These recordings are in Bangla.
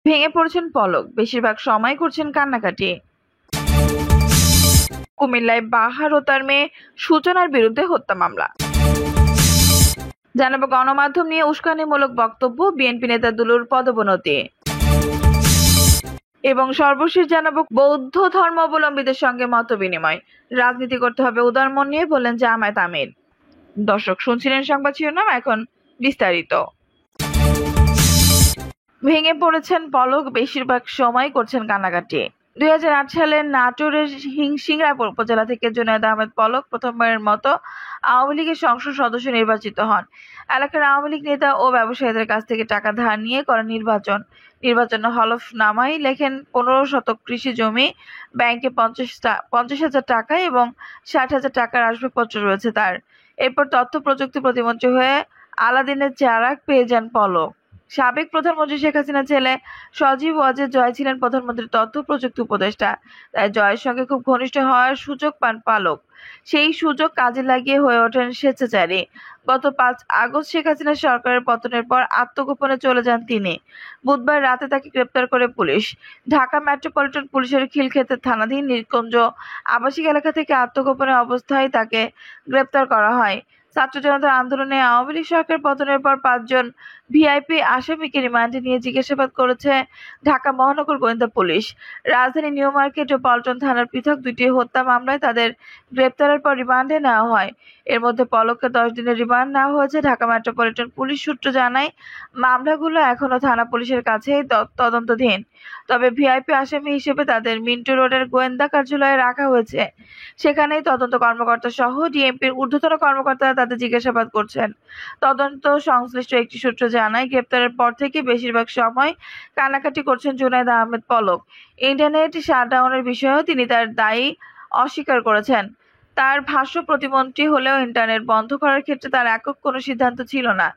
ভেঙে পড়েছেন পলক, বেশিরভাগ সময় করছেন কান্নাকাটি। কুমিল্লায় বাহার ও তার মেয়ে সূচনার বিরুদ্ধে হত্যা মামলা। জানাবো গণমাধ্যম নিয়ে উস্কানিমূলক বক্তব্য, বিএনপি নেতা দুলুর পদোন্নতি এবং সর্বশেষ জানাবো বৌদ্ধ ধর্মাবলম্বীদের সঙ্গে মত বিনিময়। রাজনীতি করতে হবে উদার মন নিয়ে বললেন জামায়াত আমির। দর্শক শুনছিলেন সংবাদ শিরোনাম, এখন বিস্তারিত। ভেঙে পড়েছেন পলক, বেশিরভাগ সময় করছেন কান্নাকাটি। 2008 সালে নাটোরের সিংড়াপুর উপজেলা থেকে জুনায়েদ আহমেদ পলক প্রথমবারের মতো আওয়ামী লীগের সংসদ সদস্য নির্বাচিত হন। এলাকার আওয়ামী লীগ নেতা ও ব্যবসায়ীদের কাছ থেকে টাকা ধার নিয়ে করেন নির্বাচনে হলফনামায় লেখেন 15 শতক কৃষি জমি, ব্যাংকে 50,000 টাকা এবং 60,000 টাকার আসবাবপত্র রয়েছে তার। এরপর তথ্য প্রযুক্তি প্রতিমন্ত্রী হয়ে আলাদিনের চেরাগ পেয়ে যান পলক। সাবেক প্রধানমন্ত্রী শেখ হাসিনার ছেলে সজীব ওয়াজেদ জয় ছিলেন প্রধানমন্ত্রীর তথ্য প্রযুক্তি উপদেষ্টা, তাই জয়ের সঙ্গে খুব ঘনিষ্ঠ হওয়ার সুযোগ পান পলক। সেই সুযোগ কাজে লাগিয়ে হয়ে ওঠেন স্বেচ্ছাচারী। গত 5 আগস্ট শেখ হাসিনার সরকারের পতনের পর আত্মগোপনে চলে যান তিনি। বুধবার রাতে তাকে গ্রেপ্তার করে পুলিশ। ঢাকা মেট্রোপলিটন পুলিশের খিলক্ষেত থানাধীন নিকুঞ্জ আবাসিক এলাকা থেকে আত্মগোপনে অবস্থায় তাকে গ্রেপ্তার করা হয়। ছাত্র জনতার আন্দোলনে আওয়ামী লীগ সরকার পতনের পর 5 জন ভিআইপি আসামিকে রিমান্ডে নিয়ে জিজ্ঞাসাবাদ করেছে ঢাকা মহানগর গোয়েন্দা পুলিশ। রাজধানী নিউ মার্কেট ও পল্টন থানার পৃথক 2টি হত্যা মামলায় তাদের গ্রেপ্তারের পর রিমান্ডে নেওয়া হয়। এর মধ্যে পলককে 10 দিনের রিমান্ড নেওয়া হয়েছে। ঢাকা মেট্রোপলিটন পুলিশ সূত্র জানায়, মামলাগুলো এখনো থানা পুলিশের কাছেই তদন্তাধীন। তবে ভিআইপি আসামি হিসেবে তাদের মিন্টু রোডের গোয়েন্দা কার্যালয়ে রাখা হয়েছে। সেখানেই তদন্ত কর্মকর্তা সহ ডিএমপির ঊর্ধ্বতন কর্মকর্তারা তাদের জিজ্ঞাসাবাদ করছেন। তদন্ত সংশ্লিষ্ট একটি সূত্র জানায়, গ্রেপ্তারের পর থেকে বেশিরভাগ সময় কান্নাকাটি করছেন জুনায়েদ আহমেদ পলক। ইন্টারনেট শাটডাউনের বিষয়েও তিনি তার দায় অস্বীকার করেছেন। তার ভাষ্য, প্রতিমন্ত্রী হলেও ইন্টারনেট বন্ধ করার ক্ষেত্রে তার একক কোনো সিদ্ধান্ত ছিল না।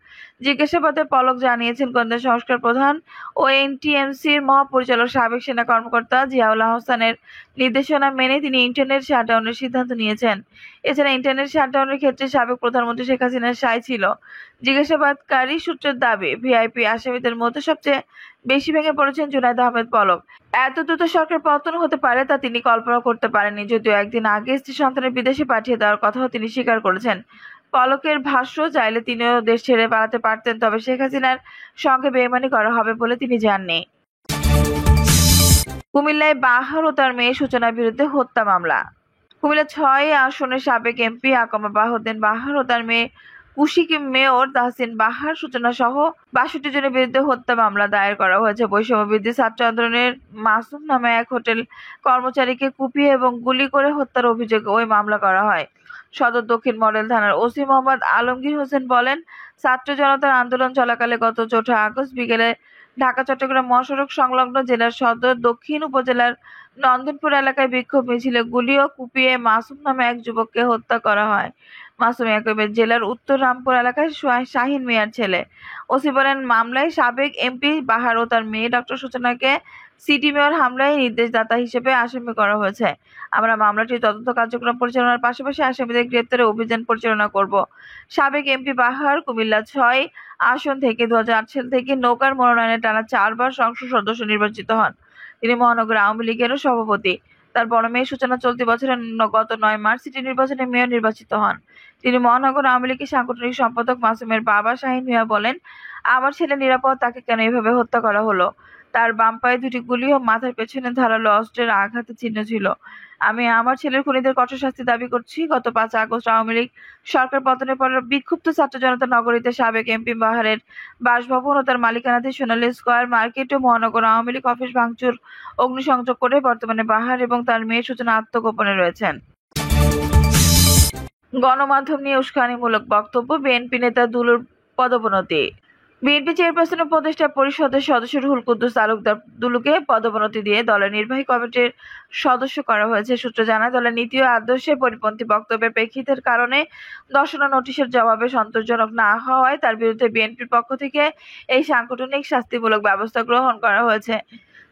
জিজ্ঞাসাবাদে পলক জানিয়েছেন, গোয়েন্দা সংস্কার প্রধান ও এনটিএমসির মহাপরিচালক সাবেক সেনা কর্মকর্তা জিয়াউল আহসানের নির্দেশনা মেনে তিনি ইন্টারনেট শাটডাউনের সিদ্ধান্ত নিয়েছেন। এছাড়া ইন্টারনেট শাটডাউনের ক্ষেত্রে সাবেক প্রধানমন্ত্রী শেখ হাসিনার সায় ছিল। জিজ্ঞাসাবাদকারী সূত্রের দাবি, ভিআইপি আসামিদের মধ্যে সবচেয়ে বেশি ভেঙে পড়েছেন জুনায়েদ আহমেদ পলক। এত দ্রুত সরকার পতন হতে পারে তা তিনি কল্পনা করতে পারেননি, যদিও একদিন আগে স্ত্রী সন্তানের বিদেশে পাঠিয়ে দেওয়ার কথাও তিনি স্বীকার করেছেন। পলকের ভাষ্য, চাইলে তিনিও দেশ ছেড়ে পালাতে পারতেন, তবে শেখ হাসিনার সঙ্গে বেইমানি করা হবে বলে তিনি জাননি। কুমিল্লায় বাহার ও তার মেয়ে সূচনার বিরুদ্ধে হত্যা মামলা। কুমিল্লা 6 আসনের সাবেক এমপি আকমা বাহউদ্দিন বাহার ও তার মেয়ে কুশিকি মেয়র তাহসিন বাহার সূচনা সহ 62 জনের বিরুদ্ধে হত্যা মামলা দায়ের করা হয়েছে। বৈষম্য বিরোধী ছাত্র আন্দোলনের মাসুম নামে এক হোটেল কর্মচারীকে কুপিয়ে এবং গুলি করে হত্যার অভিযোগে ওই মামলা করা হয়। সদর দক্ষিণ মডেল থানার ওসি মোহাম্মদ আলমগীর হোসেন বলেন, ছাত্র জনতার আন্দোলন চলাকালে গত 4 আগস্ট বিকেলে ঢাকা চট্টগ্রাম মহাসড়ক সংলগ্ন জেলার সদর দক্ষিণ উপজেলার নন্দনপুর এলাকায় বিক্ষোভ মিছিলে গুলি ও কুপিয়ে মাসুম নামে এক যুবককে হত্যা করা হয়। মাসুম একই জেলার উত্তর রামপুর এলাকায় শাহিন মিয়ার ছেলে। ওসি বলেন, মামলায় সাবেক এমপি বাহার ও তার মেয়ে ডক্টর সূচনাকে সিটি মেয়র হামলায় নির্দেশদাতা হিসেবে আসামি করা হয়েছে। আমরা মামলাটির তদন্ত কার্যক্রম পরিচালনার পাশাপাশি আসামিদের গ্রেপ্তারে অভিযান পরিচালনা করব। সাবেক এমপি বাহার কুমিল্লা 6 আসন থেকে 2008 সাল থেকে নৌকার মনোনয়নে টানা 4 বার সংসদ সদস্য নির্বাচিত হন। তিনি মহানগর আওয়ামী লীগেরও সভাপতি। তার বড় মেয়ে সূচনা চলতি বছরের গত 9 মার্চ সিটি নির্বাচনে মেয়র নির্বাচিত হন। তিনি মহানগর আওয়ামী লীগের সাংগঠনিক সম্পাদক। মাসুমের বাবা শাহিন মিয়া বলেন, আমার ছেলে নিরাপদ, তাকে কেন এভাবে হত্যা করা হলো? তার বাম পায়ে 2টি গুলি ও মাথার পেছনে ধারালো অস্ত্রের আঘাতের চিহ্ন ছিল। আমি আমার ছেলের খুনিদের কঠোর শাস্তি দাবি করছি। গত 5 আগস্ট আওয়ামী লীগ সরকার পতনের পর বিক্ষুব্ধ ছাত্র জনতা নগরীতে সাবেক এমপি বাহারের বাসভবন ও তার মালিকানাধীন সোনালী স্কয়ার মার্কেট ও মহানগর আওয়ামী লীগ অফিস ভাঙচুর, অগ্নিসংযোগ করে বর্তমানে বাহার এবং তার মেয়ে সূচনা আত্মগোপনে রয়েছেন। গণমাধ্যম নিয়ে উস্কানিমূলক বক্তব্য, বিএনপি নেতা দুলুর পদোন্নতি। বিএনপি চেয়ারপারসন উপদেষ্টা পরিষদের সদস্য রুহুল কুদ্দুস তালুকদার দুলুকে পদোন্নতি দিয়ে দলের নির্বাহী কমিটির সদস্য করা হয়েছে। সূত্র জানায়, দলের নীতি ও আদর্শের পরিপন্থী বক্তব্যের প্রেক্ষিতের কারণে দর্শনা নোটিশের জবাবে সন্তোষজনক না হওয়ায় তার বিরুদ্ধে বিএনপির পক্ষ থেকে এই সাংগঠনিক শাস্তিমূলক ব্যবস্থা গ্রহণ করা হয়েছে।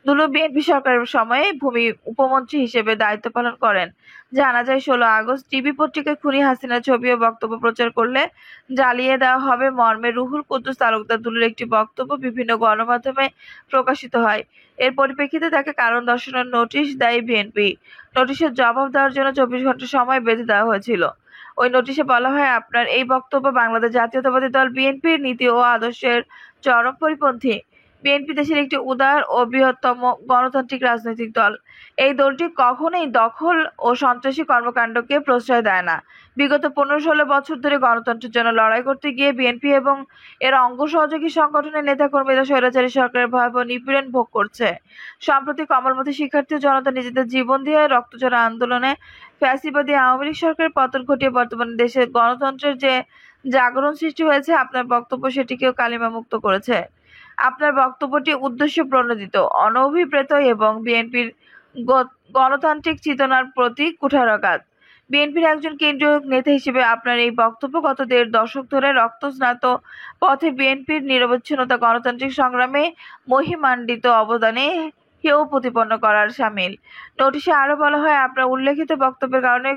দুলু বিএনপি সরকারের সময়ে ভূমি উপমন্ত্রী হিসেবে দায়িত্ব পালন করেন। জানা যায় 16 আগস্ট টিভি পত্রিকায় খুনি হাসিনার ছবি ও বক্তব্য প্রচার করলে জ্বালিয়ে দেওয়া হবে মর্মে রুহুল কুদ্দুস তালুকদার দুলুর একটি বক্তব্য বিভিন্ন গণমাধ্যমে প্রকাশিত হয়। এর পরিপ্রেক্ষিতে তাকে কারণ দর্শানোর নোটিশ দেয় বিএনপি। নোটিশের জবাব দেওয়ার জন্য 24 ঘন্টা সময় বেঁধে দেওয়া হয়েছিল। ওই নোটিশে বলা হয়, আপনার এই বক্তব্য বাংলাদেশ জাতীয়তাবাদী দল বিএনপির নীতি ও আদর্শের চরম পরিপন্থী। বিএনপি দেশের একটি উদার ও বৃহত্তম গণতান্ত্রিক রাজনৈতিক দল। এই দলটি কখনোই দখল ও সন্ত্রাসী কর্মকাণ্ডকে প্রশ্রয় দেয় না। বিগত 15-16 বছর ধরে গণতন্ত্রের জন্য লড়াই করতে গিয়ে বিএনপি এবং এর অঙ্গ সহযোগী সংগঠনের নেতাকর্মীরা স্বৈরাচারী সরকারের ভয়াবহ নিপীড়ন ভোগ করছে। সম্প্রতি কমলমতি শিক্ষার্থী ও জনতা নিজেদের জীবন দিয়ে রক্তঝরা আন্দোলনে ফ্যাসিবাদী আওয়ামী লীগ সরকারের পতন ঘটিয়ে বর্তমানে দেশের গণতন্ত্রের যে জাগরণ সৃষ্টি হয়েছে, আপনার বক্তব্য সেটিকেও কালিমামুক্ত করেছে। আপনার বক্তব্যটি উদ্দেশ্য প্রণোদিত, অনভিপ্রেত এবং বিএনপির গণতান্ত্রিক চেতনার প্রতি কুঠারাঘাত। বিএনপির একজন কেন্দ্রীয় নেতা হিসেবে আপনার এই বক্তব্য গত 1.5 দশক ধরে রক্তস্নাত পথে বিএনপির নিরবচ্ছিন্নতা গণতান্ত্রিক সংগ্রামে মহিমান্বিত অবদানে হেয় প্রতিপন্ন করার শামিল। নোটিশে আরও বলা হয়, আপনার উল্লেখিত বক্তব্যের কারণে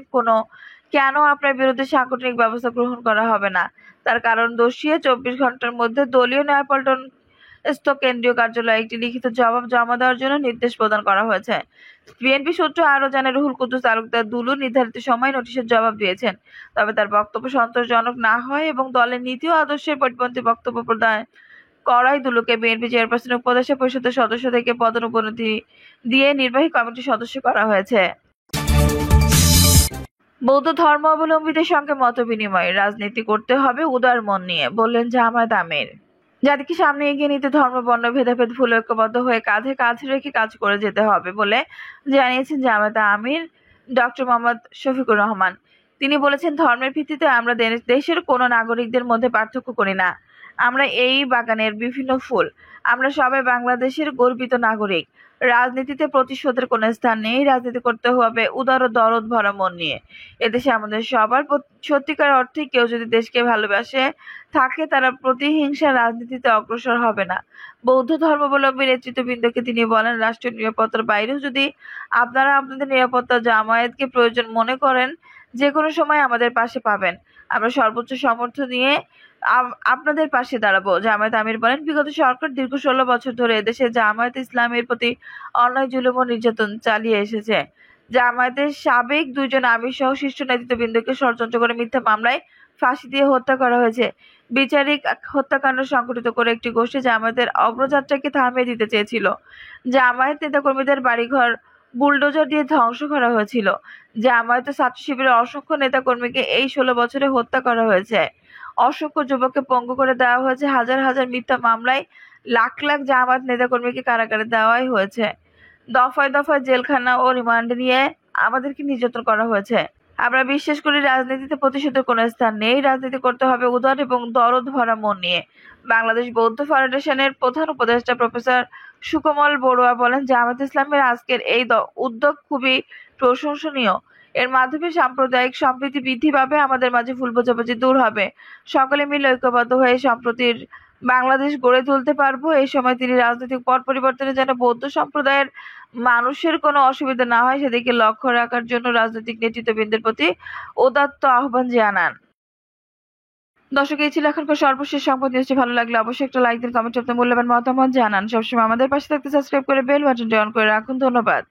কেন আপনার বিরুদ্ধে সাংগঠনিক ব্যবস্থা গ্রহণ করা হবে না, তার কারণ দর্শিয়ে 24 ঘন্টার মধ্যে দলীয় নয়াপল্টন কেন্দ্রীয় কার্যালয়ে একটি লিখিত জবাব জমা দেওয়ার জন্য নির্দেশ প্রদান করা হয়েছে। বিএনপি সূত্র আরও জানে, রুহুল কুদ্দুস তালুকদার দুলু নির্ধারিত সময়ে নোটিশের জবাব দিয়েছেন, তবে তার বক্তব্য সন্তোষজনক না হয় এবং দলের নীতি ও আদর্শের পরিপন্থী বক্তব্য প্রদান করায় দুলুকে বিএনপি চেয়ারপারসন উপদেষ্টা পরিষদের সদস্য থেকে পদোন্নতি দিয়ে নির্বাহী কমিটির সদস্য করা হয়েছে। বৌদ্ধ ধর্মাবলম্বীদের সঙ্গে মতবিনিময়, রাজনীতি করতে হবে উদার মন নিয়ে, বললেন জামায়াত আমির। জাতিকে সামনে এগিয়ে নিতে ধর্ম বর্ণ ভেদাভেদ ভুলে ঐক্যবদ্ধ হয়ে কাঁধে কাঁধ রেখে কাজ করে যেতে হবে বলে জানিয়েছেন জামায়াত আমির ডক্টর মোহাম্মদ শফিকুর রহমান। তিনি বলেছেন, ধর্মের ভিত্তিতে আমরা দেশের কোনো নাগরিকদের মধ্যে পার্থক্য করি না। আমরা এই বাগানের বিভিন্ন ফুল। আমরা সবাই বাংলাদেশের গর্বিত নাগরিক। রাজনীতিতে প্রতিশোধের কোনো স্থান নেই। রাজনীতি করতে হবে উদার ও দরদ ভরা মন নিয়ে। এদেশে আমাদের সবার সত্যিকার অর্থে কেউ যদি দেশকে ভালোবাসে থাকে, তারা প্রতিহিংসার রাজনীতিতে অগ্রসর হবে না। বৌদ্ধ ধর্মাবলম্বী নেতৃত্ববৃন্দকে তিনি বলেন, রাষ্ট্রীয় নিরাপত্তার বাইরেও যদি আপনারা আপনাদের নিরাপত্তা জামায়াতকে প্রয়োজন মনে করেন, যে কোনো সময় আমাদের পাশে পাবেন। আমরা সর্বোচ্চ সামর্থ্য নিয়ে আপনাদের পাশে দাঁড়াবো। জামায়াত আমির বলেন, বিগত সরকার দীর্ঘ 16 বছর ধরে এদেশে জামায়াত ইসলামের প্রতি অন্যায় জুলুম ও নির্যাতন চালিয়ে এসেছে। জামায়াতের সাবেক 2 জন আমির সহ শীর্ষ নেতৃত্ববৃন্দকে ষড়যন্ত্র করে মিথ্যা মামলায় ফাঁসি দিয়ে হত্যা করা হয়েছে। বিচারিক হত্যাকাণ্ড সংঘটিত করে একটি গোষ্ঠী জামায়াতের অগ্রযাত্রাকে থামিয়ে দিতে চেয়েছিল। জামায়াত নেতাকর্মীদের বাড়িঘর বুলডোজার দিয়ে ধ্বংস করা হয়েছিল। জামায়াত ও ছাত্র শিবিরের অসংখ্য নেতাকর্মীকে এই 16 বছরে হত্যা করা হয়েছে। অসংখ্য যুবককে পঙ্গু করে দেওয়া হয়েছে। হাজার হাজার মিথ্যা মামলায় লাখ লাখ জামায়াত নেতাকর্মীকে কারাগারে দেওয়াই হয়েছে। দফায় দফায় জেলখানা ও রিমান্ডে নিয়ে আমাদেরকে নির্যাতন করা হয়েছে। আমরা বিশ্বাস করি, রাজনীতিতে প্রতিশোধের কোনো স্থান নেই। রাজনীতি করতে হবে উদার এবং দরদ ভরা মন নিয়ে। বাংলাদেশ বৌদ্ধ ফেডারেশনের প্রধান উপদেষ্টা প্রফেসর সুকমল বড়ুয়া বলেন, জামায়াত ইসলামের আজকের এই উদ্যোগ খুবই প্রশংসনীয়। এর মাধ্যমে সাম্প্রদায়িক সম্প্রীতি বৃদ্ধি পাবে, আমাদের মাঝে ভুল বোঝাবুঝি দূর হবে। সকলে মিলে ঐক্যবদ্ধ হয়ে সম্প্রতির বাংলাদেশ গড়ে তুলতে পারবো। এই সময় তিনি রাজনৈতিক পট পরিবর্তনে যেন বৌদ্ধ সম্প্রদায়ের মানুষের কোনো অসুবিধা না হয় সেদিকে লক্ষ্য রাখার জন্য রাজনৈতিক নেতৃত্ববৃন্দের প্রতি উদাত্ত আহ্বান জানান। দর্শক, এই ছিল এখনকার সর্বশেষ সংবাদ। নিউজটি ভালো লাগলে অবশ্যই একটা লাইক দিন, কমেন্ট আপনার মূল্যবান মতামত জানান। সবসময় আমাদের পাশে থাকতে সাবস্ক্রাইব করে বেল বাটনটি অন করে রাখুন। ধন্যবাদ।